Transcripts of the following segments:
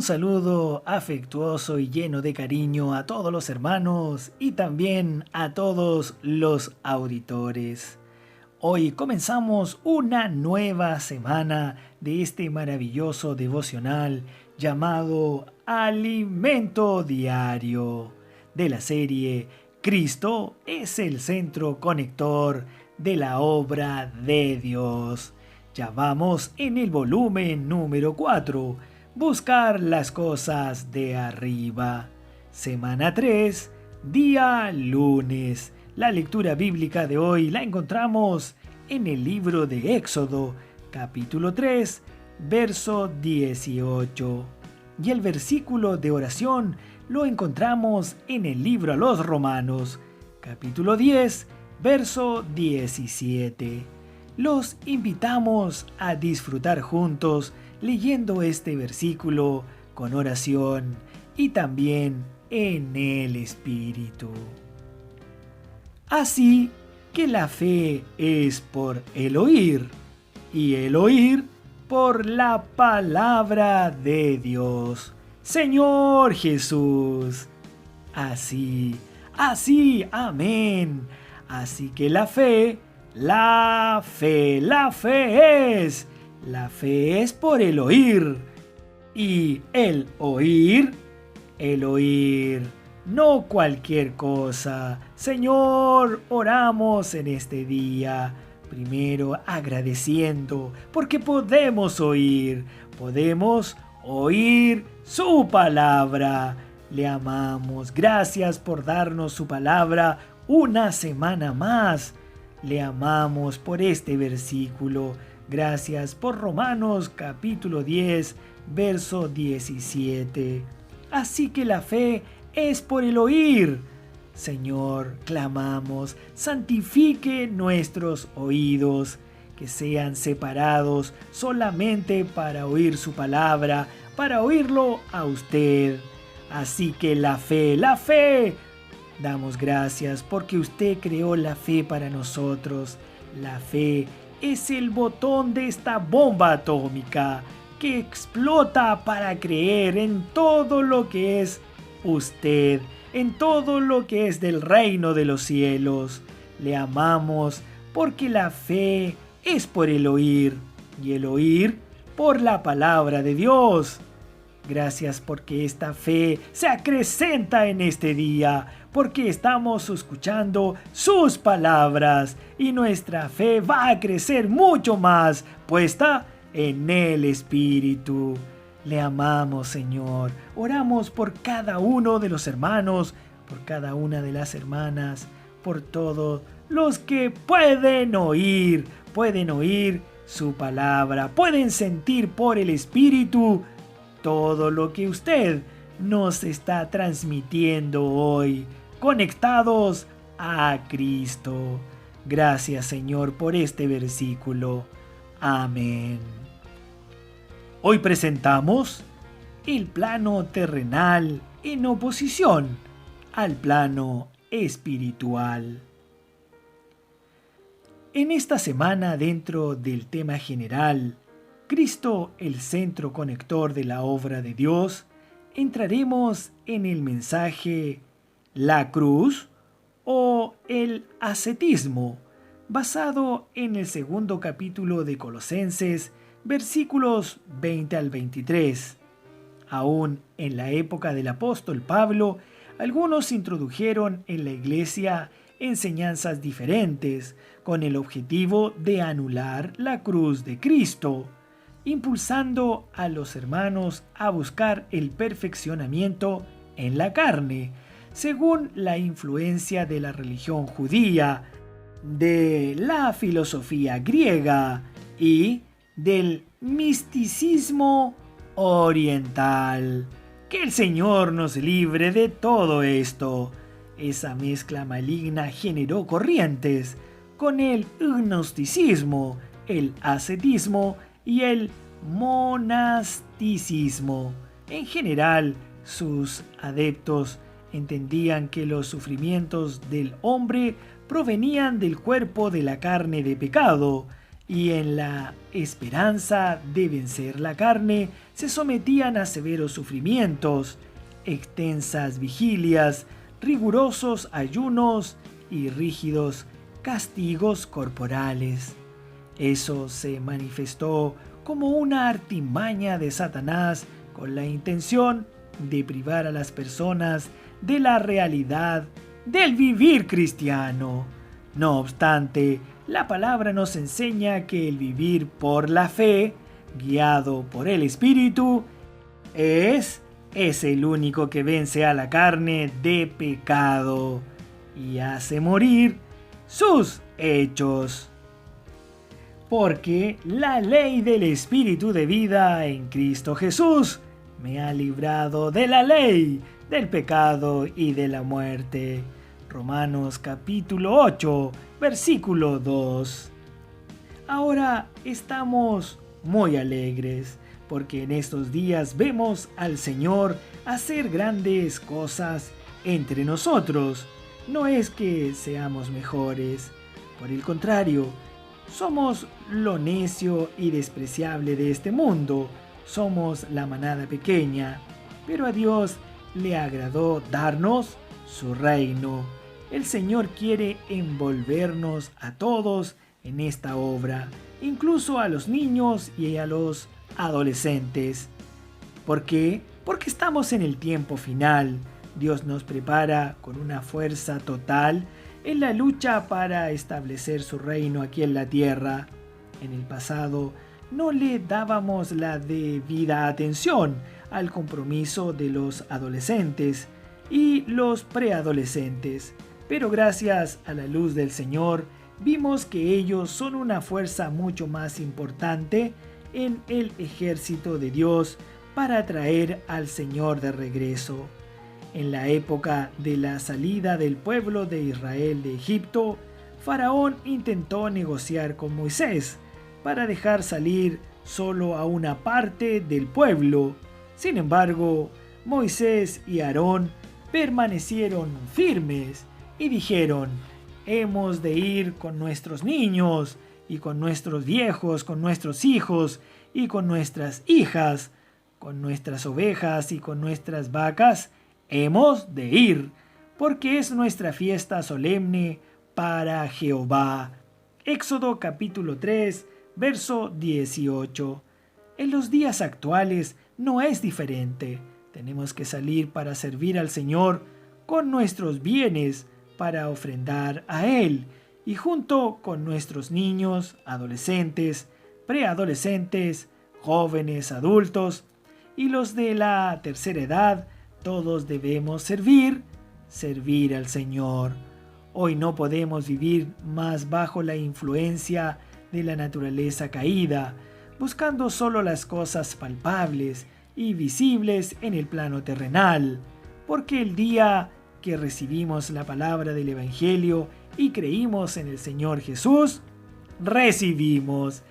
Un saludo afectuoso y lleno de cariño a todos los hermanos y también a todos los auditores. Hoy comenzamos una nueva semana de este maravilloso devocional llamado Alimento Diario, de la serie Cristo es el centro conector de la obra de Dios. Ya vamos en el volumen número 4, Buscar las cosas de arriba. Semana 3, día lunes. La lectura bíblica de hoy la encontramos en el libro de Éxodo, capítulo 3, verso 18. Y el versículo de oración lo encontramos en el libro a los Romanos, capítulo 10, verso 17. Los invitamos a disfrutar juntos leyendo este versículo con oración y también en el Espíritu. Así que la fe es por el oír, y el oír por la palabra de Dios. Señor Jesús. Así, amén. Así que la fe es por el oír. Y el oír, no cualquier cosa. Señor, oramos en este día. Primero agradeciendo porque podemos oír su palabra. Le amamos. Gracias por darnos su palabra una semana más. Le amamos por este versículo. Gracias por Romanos capítulo 10, verso 17. Así que la fe es por el oír. Señor, clamamos, santifique nuestros oídos, que sean separados solamente para oír su palabra, para oírlo a usted. Así que la fe, damos gracias porque usted creó la fe para nosotros. La fe es el botón de esta bomba atómica que explota para creer en todo lo que es usted, en todo lo que es del reino de los cielos. Le amamos porque la fe es por el oír y el oír por la palabra de Dios. Gracias porque esta fe se acrecenta en este día, porque estamos escuchando sus palabras y nuestra fe va a crecer mucho más puesta en el Espíritu. Le amamos, Señor. Oramos por cada uno de los hermanos, por cada una de las hermanas, por todos los que pueden oír su palabra, pueden sentir por el Espíritu todo lo que usted nos está transmitiendo hoy, conectados a Cristo. Gracias, Señor, por este versículo. Amén. Hoy presentamos el plano terrenal en oposición al plano espiritual. En esta semana, dentro del tema general, Cristo, el centro conector de la obra de Dios, entraremos en el mensaje La cruz o el ascetismo, basado en el segundo capítulo de Colosenses, versículos 20 al 23. Aún en la época del apóstol Pablo, algunos introdujeron en la iglesia enseñanzas diferentes con el objetivo de anular la cruz de Cristo, impulsando a los hermanos a buscar el perfeccionamiento en la carne, según la influencia de la religión judía, de la filosofía griega y del misticismo oriental. Que el Señor nos libre de todo esto. Esa mezcla maligna generó corrientes con el gnosticismo, el ascetismo y el monasticismo. En general, sus adeptos entendían que los sufrimientos del hombre provenían del cuerpo de la carne de pecado, y en la esperanza de vencer la carne se sometían a severos sufrimientos, extensas vigilias, rigurosos ayunos y rígidos castigos corporales. Eso se manifestó como una artimaña de Satanás con la intención de privar a las personas de la realidad del vivir cristiano. No obstante, la palabra nos enseña que el vivir por la fe, guiado por el Espíritu, es el único que vence a la carne de pecado y hace morir sus hechos. Porque la ley del Espíritu de vida en Cristo Jesús me ha librado de la ley, del pecado y de la muerte. Romanos capítulo 8, versículo 2. Ahora estamos muy alegres porque en estos días vemos al Señor hacer grandes cosas entre nosotros. No es que seamos mejores, por el contrario, somos lo necio y despreciable de este mundo. Somos la manada pequeña, pero a Dios le agradó darnos su reino. El Señor quiere envolvernos a todos en esta obra, incluso a los niños y a los adolescentes. ¿Por qué? Porque estamos en el tiempo final. Dios nos prepara con una fuerza total en la lucha para establecer su reino aquí en la tierra. En el pasado no le dábamos la debida atención al compromiso de los adolescentes y los preadolescentes, pero gracias a la luz del Señor vimos que ellos son una fuerza mucho más importante en el ejército de Dios para traer al Señor de regreso. En la época de la salida del pueblo de Israel de Egipto, Faraón intentó negociar con Moisés para dejar salir solo a una parte del pueblo. Sin embargo, Moisés y Aarón permanecieron firmes y dijeron: hemos de ir con nuestros niños y con nuestros viejos, con nuestros hijos y con nuestras hijas, con nuestras ovejas y con nuestras vacas. Hemos de ir, porque es nuestra fiesta solemne para Jehová. Éxodo capítulo 3, verso 18. En los días actuales no es diferente. Tenemos que salir para servir al Señor con nuestros bienes para ofrendar a Él y junto con nuestros niños, adolescentes, preadolescentes, jóvenes, adultos y los de la tercera edad, todos debemos servir al Señor. Hoy no podemos vivir más bajo la influencia de la naturaleza caída, buscando solo las cosas palpables y visibles en el plano terrenal, porque el día que recibimos la palabra del Evangelio y creímos en el Señor Jesús, recibimos,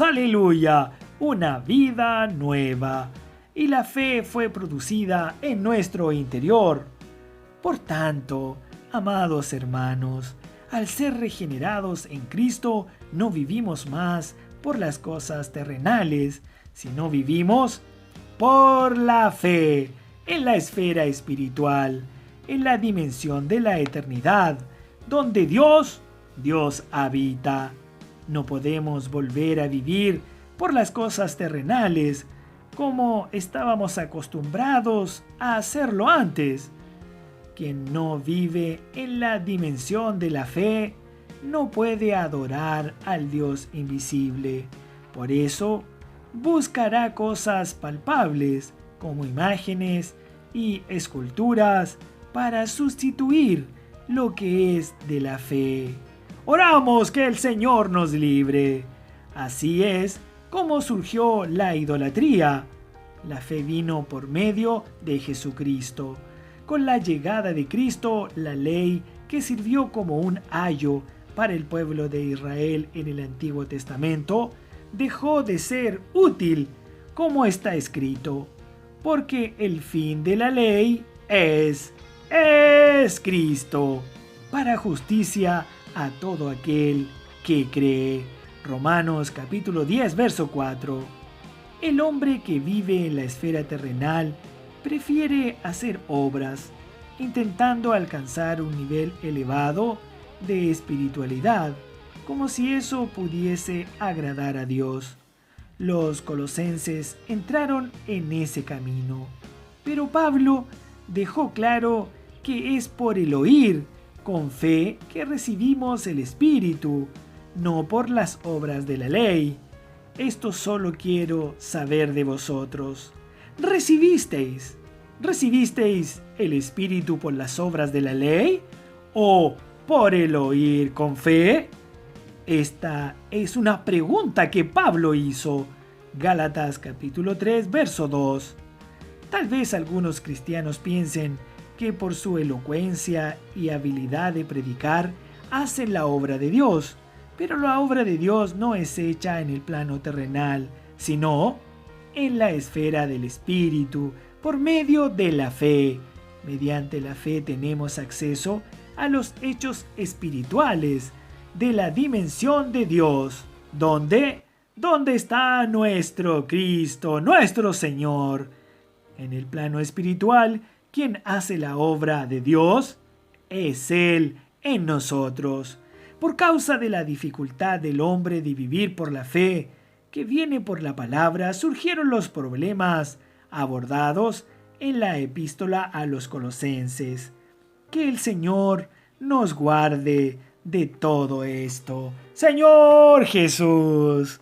aleluya, una vida nueva. Y la fe fue producida en nuestro interior. Por tanto, amados hermanos, al ser regenerados en Cristo, no vivimos más por las cosas terrenales, sino vivimos por la fe, en la esfera espiritual, en la dimensión de la eternidad, donde Dios habita. No podemos volver a vivir por las cosas terrenales, como estábamos acostumbrados a hacerlo antes. Quien no vive en la dimensión de la fe no puede adorar al Dios invisible. Por eso, buscará cosas palpables como imágenes y esculturas para sustituir lo que es de la fe. Oramos que el Señor nos libre. Así es como surgió la idolatría. La fe vino por medio de Jesucristo. Con la llegada de Cristo, la ley, que sirvió como un ayo para el pueblo de Israel en el Antiguo Testamento, dejó de ser útil, como está escrito, porque el fin de la ley es Cristo, para justicia a todo aquel que cree. Romanos capítulo 10, verso 4. El hombre que vive en la esfera terrenal prefiere hacer obras, intentando alcanzar un nivel elevado de espiritualidad, como si eso pudiese agradar a Dios. Los colosenses entraron en ese camino, pero Pablo dejó claro que es por el oír con fe que recibimos el Espíritu, no por las obras de la ley. Esto solo quiero saber de vosotros. ¿Recibisteis el Espíritu por las obras de la ley o por el oír con fe? Esta es una pregunta que Pablo hizo. Gálatas capítulo 3, verso 2. Tal vez algunos cristianos piensen que por su elocuencia y habilidad de predicar hacen la obra de Dios, pero la obra de Dios no es hecha en el plano terrenal, sino en la esfera del Espíritu, por medio de la fe. Mediante la fe tenemos acceso a los hechos espirituales de la dimensión de Dios. ¿Dónde está nuestro Cristo, nuestro Señor? En el plano espiritual, quien hace la obra de Dios es Él en nosotros. Por causa de la dificultad del hombre de vivir por la fe, que viene por la palabra, surgieron los problemas abordados en la epístola a los Colosenses. Que el Señor nos guarde de todo esto. Señor Jesús,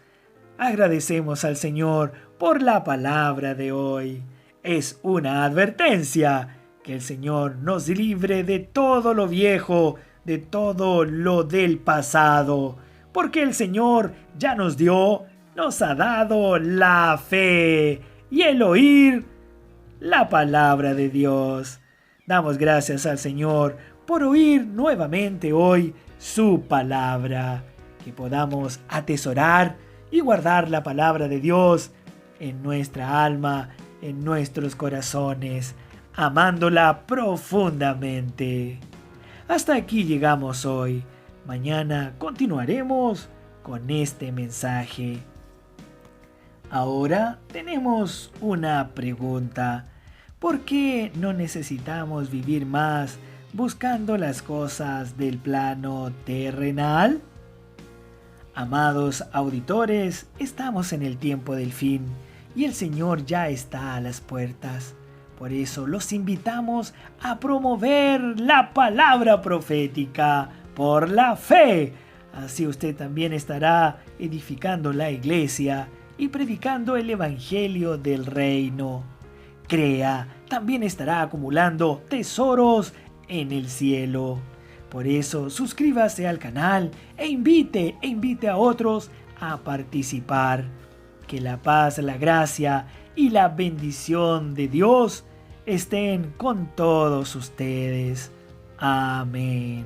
agradecemos al Señor por la palabra de hoy. Es una advertencia. Que el Señor nos libre de todo lo viejo, de todo lo del pasado, porque el Señor ya nos ha dado la fe y el oír la palabra de Dios. Damos gracias al Señor por oír nuevamente hoy su palabra, que podamos atesorar y guardar la palabra de Dios en nuestra alma, en nuestros corazones, amándola profundamente. Hasta aquí llegamos hoy. Mañana continuaremos con este mensaje. Ahora tenemos una pregunta. ¿Por qué no necesitamos vivir más buscando las cosas del plano terrenal? Amados auditores, estamos en el tiempo del fin y el Señor ya está a las puertas. Por eso los invitamos a promover la palabra profética por la fe. Así usted también estará edificando la iglesia y predicando el evangelio del reino. Crea, también estará acumulando tesoros en el cielo. Por eso suscríbase al canal e invite a otros a participar. Que la paz, la gracia y la bendición de Dios estén con todos ustedes. Amén.